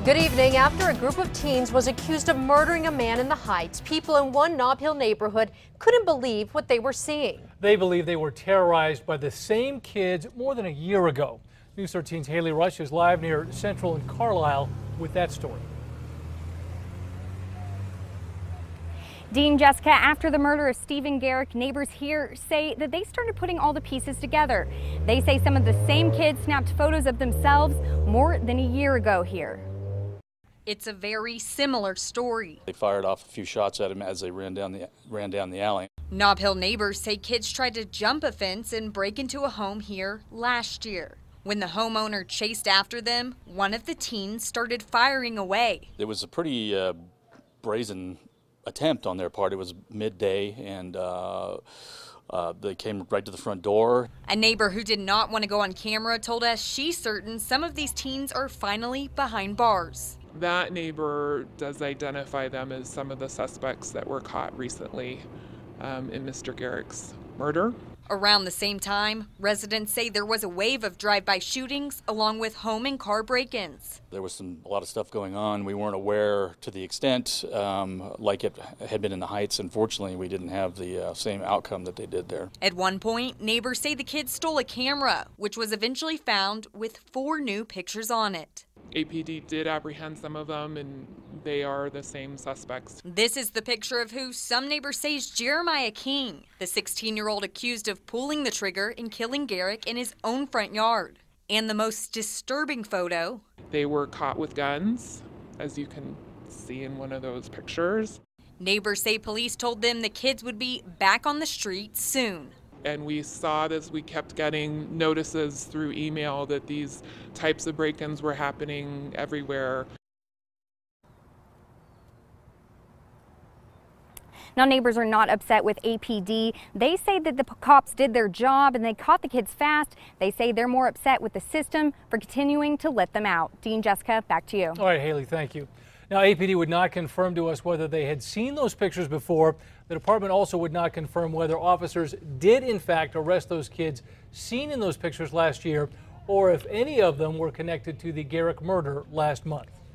Good evening. After a group of teens was accused of murdering a man in the Heights, people in one Nob Hill neighborhood couldn't believe what they were seeing. They believe they were terrorized by the same kids more than a year ago. News 13's Haley Rush is live near Central in Carlisle with that story. Dean, Jessica, after the murder of Steven Gerecke, neighbors here say that they started putting all the pieces together. They say some of the same kids snapped photos of themselves more than a year ago here. It's a very similar story. They fired off a few shots at him as they ran down the alley. Nob Hill neighbors say kids tried to jump a fence and break into a home here last year. When the homeowner chased after them, one of the teens started firing away. It was a pretty brazen attempt on their part. It was midday, and they came right to the front door. A neighbor who did not want to go on camera told us she's certain some of these teens are finally behind bars. That neighbor does identify them as some of the suspects that were caught recently in Mr. Gerecke's murder. Around the same time, residents say there was a wave of drive-by shootings along with home and car break-ins. There was a lot of stuff going on. We weren't aware to the extent like it had been in the Heights. Unfortunately, we didn't have the same outcome that they did there. At one point, neighbors say the kids stole a camera, which was eventually found with 4 new pictures on it. APD did apprehend some of them, and they are the same suspects. This is the picture of who some neighbors say is Jeremiah King, the 16-year-old accused of pulling the trigger and killing Gerecke in his own front yard. And the most disturbing photo. They were caught with guns, as you can see in one of those pictures. Neighbors say police told them the kids would be back on the street soon. And we saw this, we kept getting notices through email that these types of break-ins were happening everywhere. Now, neighbors are not upset with APD. They say that the cops did their job and they caught the kids fast. They say they're more upset with the system for continuing to let them out. Dean, Jessica, back to you. All right, Haley, thank you. Now, APD would not confirm to us whether they had seen those pictures before. The department also would not confirm whether officers did, in fact, arrest those kids seen in those pictures last year, or if any of them were connected to the Gerecke murder last month.